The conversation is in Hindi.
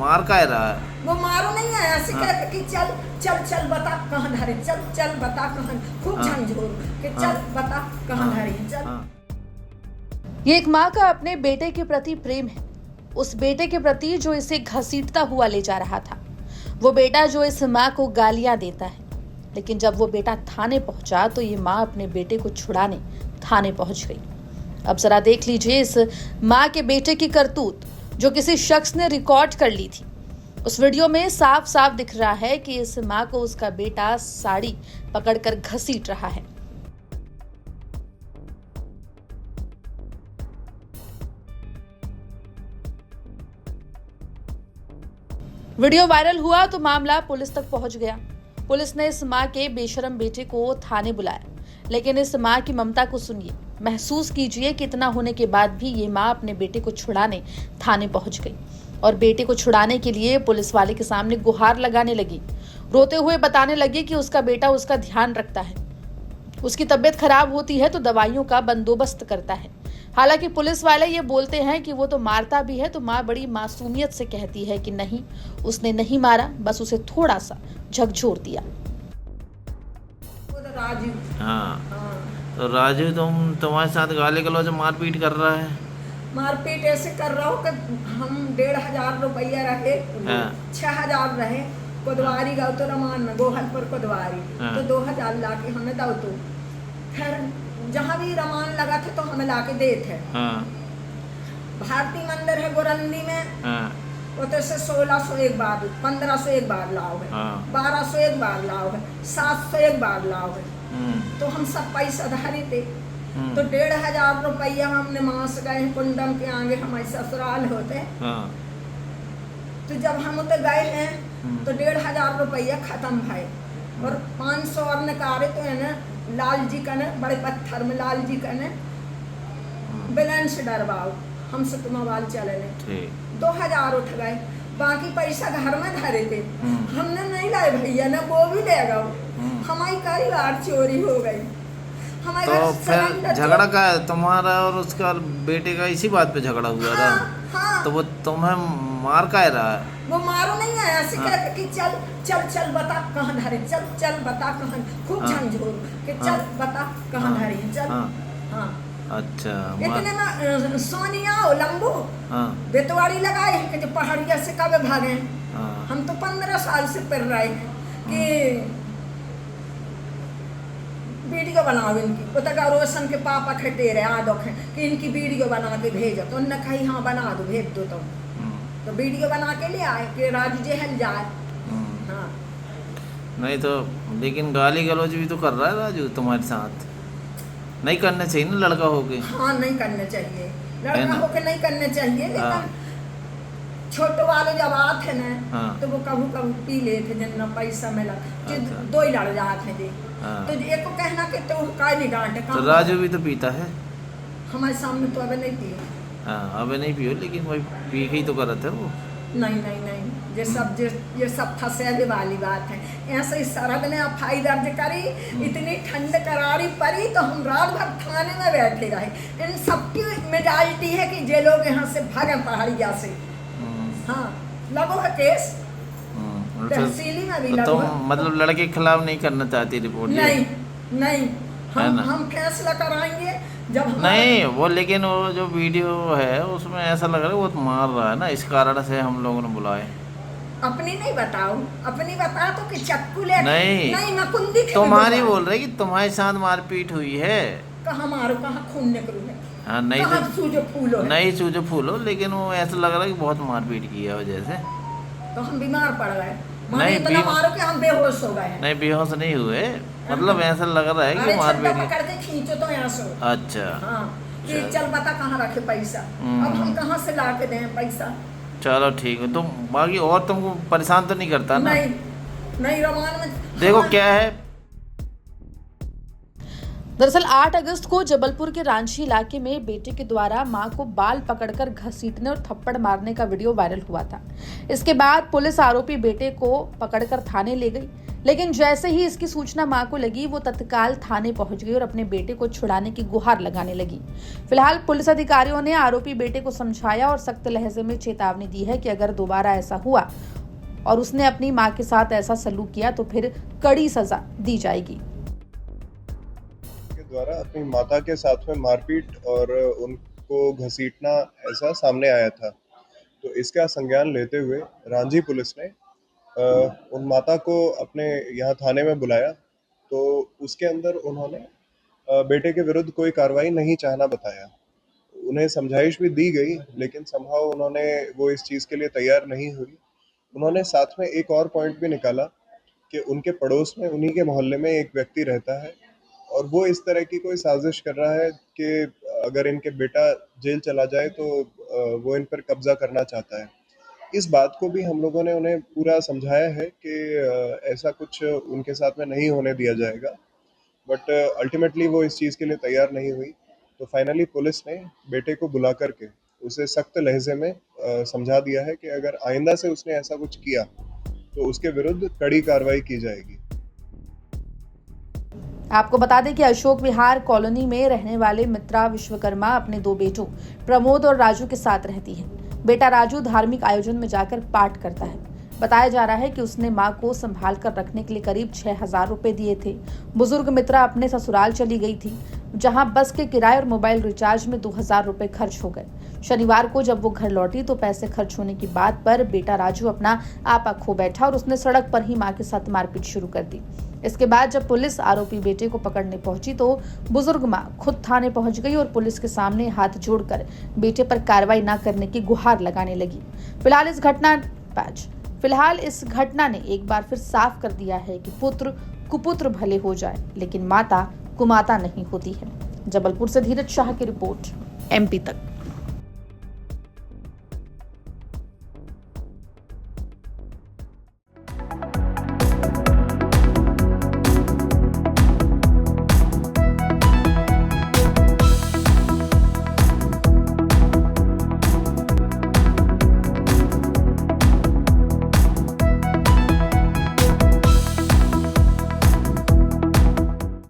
मार का रहा है? वो मारो नहीं है, ऐसे कहते कि चल चल चल बता कहाँ धरे, चल चल बता कहाँ, खूब झंझोर कि चल बता कहाँ धरे, चल। ये एक माँ का अपने बेटे के प्रति प्रेम है, उस बेटे के प्रति जो इसे घसीटता हुआ ले जा रहा था। वो बेटा जो इस माँ को गालियां देता है, लेकिन जब वो बेटा थाने पहुंचा तो ये माँ अपने बेटे को छुड़ाने थाने पहुंच गई। अब जरा देख लीजिए इस माँ के बेटे की करतूत जो किसी शख्स ने रिकॉर्ड कर ली थी। उस वीडियो में साफ साफ दिख रहा है कि इस माँ को उसका बेटा साड़ी पकड़कर घसीट रहा है। वीडियो वायरल हुआ तो मामला पुलिस तक पहुंच गया। पुलिस ने इस माँ के बेशरम बेटे को थाने बुलाया, लेकिन इस माँ की ममता को सुनिए, महसूस कीजिए कि इतना होने के बाद भी ये माँ अपने बेटे को छुड़ाने थाने पहुंच गई और बेटे को छुड़ाने के लिए पुलिस वाले के सामने गुहार लगाने लगी। रोते हुए बताने लगी कि उसका बेटा उसका ध्यान रखता है, उसकी तबीयत खराब होती है तो दवाइयों का बंदोबस्त करता है। हालांकि पुलिस वाले ये बोलते हैं कि वो तो मारता भी है, तो माँ बड़ी मासूमियत से कहती है कि नहीं, उसने नहीं मारा, बस उसे थोड़ा सा झकझोर दिया। राजू, हाँ, तो राजू तुम्हारे साथ गाली गलौज मारपीट कर रहा है? मारपीट ऐसे कर रहा हो कि हम 1500 रुपया रहे, 6000 रहे कोदवारी गाँव तो रमान में गोहल पर कोदवारी, तो 2000 लाके हमें दो, तो फिर जहाँ भी रमान लगा था तो हमें लाके दे थे। भारती मंदिर है गोरंदी में, उधर से 1600 एक बार, 1500 एक बार लाओ है, 1200 एक बार लाओ है, 700 एक बार लाओ है। तो हम सब पैसा धारे थे, तो 1500 रुपया हमने मास गए कुंडम के आगे हमारे ससुराल होते। तो जब हम उधर गए हैं तो 1500 रुपया खत्म भाई, और 500 और निकाले तो है ना लाल जी का ने बड़े पत्थर में लाल जी का ने बैलेंस डरवाओ हमसे तुम मोबाइल चले ले 2000 उठ गए, बाकी पैसा घर में धरे थे, हमने नहीं लाए भैया ना, वो भी ले गए। हमारी कई बार चोरी हो गई। हमारे तो फिर झगड़ा का तुम्हारा और उसका बेटे का इसी बात पे झगड़ा हुआ था? हाँ। तो वो तुम्हें मार का रहा है? वो मारो नहीं है, ऐसे कहते कि चल चल चल बता कहाँ धरे, चल चल बता कहाँ, खूब झंझोर कि चल बता कहाँ धरे, चल। हाँ, अच्छा, इतने में सोनिया और लंबू बेतवाड़ी लगाए हैं कि जो पहाड़िया से कब भागे। हम तो 15 साल से पढ़ रहे हैं कि वीडियो बनाओ इनकी, वो तक रोशन के पापा खटे रहे आदों कि इनकी वीडियो बना के भेजो, तो उन्होंने कही हाँ बना दो, भेज दो। तो वीडियो बना के ले आए कि राजू जेहल जाए। हाँ, नहीं तो लेकिन गाली गलौज भी तो कर रहा है राजू तुम्हारे साथ, नहीं करना चाहिए ना लड़का होके? हाँ, नहीं करने चाहिए, लड़का होके नहीं करने चाहिए, लेकिन छोटे वाले जब आते ना तो वो कभी कभी पी लेते जितना पैसा मिला, दो ही लड़ जाते थे। तो एक को कहना कि तो काय नहीं डांटे, तो राजू भी तो पीता है हमारे सामने, तो अबे नहीं पिए। हाँ, अबे नहीं पियो, लेकिन भाई पी के ही तो करते वो। नहीं नहीं नहीं, ये सब फंसे वाली बात है। ऐसे ही सरहद ने एफआई दर्ज करी, इतनी ठंड करारी पड़ी तो हम रात भर थाने में बैठे रहे। इन सबकी मेजॉरिटी है कि जे लोग यहाँ से भागे पहाड़िया से। हाँ, लगो है केस, तहसीली में भी लगो है। मतलब लड़के के खिलाफ नहीं करना चाहती रिपोर्ट? नहीं नहीं, हम फैसला कराएंगे जब नहीं वो, लेकिन वो जो वीडियो है उसमें ऐसा लग रहा है वो मार रहा है ना, इस कारण से हम लोगों ने बुलाए। अपनी नहीं बताओ, अपनी बता तो कि चक्कू ले नहीं मैं कुंदी तुम्हारी बोल रही कि तुम्हारे साथ मारपीट हुई है। कहाँ मारो, कहाँ खून निकलू है? हाँ, नहीं तो सूजो फूलो है? नहीं सूजो फूलो, लेकिन वो ऐसा लग रहा है कि बहुत मारपीट की है वजह से। तो हम बीमार पड़ गए, मारे इतना मारो कि हम बेहोश हो गए। नहीं, बेहोश नहीं हुए, मतलब ऐसा लग रहा है कि मारपीट पकड़ के खींचो तो यहाँ से। अच्छा, हाँ, कि चल बता कहाँ रखे पैसा, अब हम कहाँ से ला के दें पैसा? चलो ठीक है, तुम बाकी और तुमको परेशान तो नहीं करता ना? नहीं नहीं, रमान में देखो क्या है, दरअसल 8 अगस्त को जबलपुर के रांची इलाके में बेटे के द्वारा मां को बाल पकड़कर घसीटने और थप्पड़ मारने का वीडियो वायरल हुआ था। इसके बाद पुलिस आरोपी बेटे को पकड़कर थाने ले गई, लेकिन जैसे ही इसकी सूचना मां को लगी वो तत्काल थाने पहुंच गई और अपने बेटे को छुड़ाने की गुहार लगाने लगी। फिलहाल पुलिस अधिकारियों ने आरोपी बेटे को समझाया और सख्त लहजे में चेतावनी दी है कि अगर दोबारा ऐसा हुआ और उसने अपनी मां के साथ ऐसा सलूक किया तो फिर कड़ी सजा दी जाएगी। द्वारा अपनी माता के साथ में मारपीट और उनको घसीटना ऐसा सामने आया था, तो इसका संज्ञान लेते हुए रांची पुलिस ने उन माता को अपने यहाँ थाने में बुलाया। तो उसके अंदर उन्होंने बेटे के विरुद्ध कोई कार्रवाई नहीं चाहना बताया। उन्हें समझाइश भी दी गई, लेकिन समहाउ उन्होंने वो इस चीज़ के लिए तैयार नहीं हुई। उन्होंने साथ में एक और पॉइंट भी निकाला कि उनके पड़ोस में, उन्हीं के मोहल्ले में एक व्यक्ति रहता है और वो इस तरह की कोई साजिश कर रहा है कि अगर इनके बेटा जेल चला जाए तो वो इन पर कब्जा करना चाहता है। इस बात को भी हम लोगों ने उन्हें पूरा समझाया है कि ऐसा कुछ उनके साथ में नहीं होने दिया जाएगा, बट अल्टीमेटली वो इस चीज़ के लिए तैयार नहीं हुई। तो फाइनली पुलिस ने बेटे को बुला करके उसे सख्त लहजे में समझा दिया है कि अगर आइंदा से उसने ऐसा कुछ किया तो उसके विरुद्ध कड़ी कार्रवाई की जाएगी। आपको बता दें कि अशोक विहार कॉलोनी में रहने वाले मित्रा विश्वकर्मा अपने 2 बेटों प्रमोद और राजू के साथ रहती है। बेटा राजू धार्मिक आयोजन में जाकर पाठ करता है। बताया जा रहा है कि उसने मां को संभाल कर रखने के लिए करीब 6,000 रुपए दिए थे। बुजुर्ग मित्रा अपने ससुराल चली गई थी, जहां बस के किराए और मोबाइल रिचार्ज में 2,000 रुपए खर्च हो गए। शनिवार को जब वो घर लौटी तो पैसे खर्च होने की बात पर बेटा राजू अपना आपा खो बैठा और उसने सड़क पर ही मां के साथ मारपीट शुरू कर दी। इसके बाद जब पुलिस आरोपी बेटे को पकड़ने पहुंची तो बुजुर्ग मां खुद थाने पहुंच गई और पुलिस के सामने हाथ जोड़कर बेटे पर कार्रवाई न करने की गुहार लगाने लगी। फिलहाल इस घटना ने एक बार फिर साफ कर दिया है कि पुत्र कुपुत्र भले हो जाए, लेकिन माता कुमाता नहीं होती है। जबलपुर से धीरज शाह की रिपोर्ट, MP तक।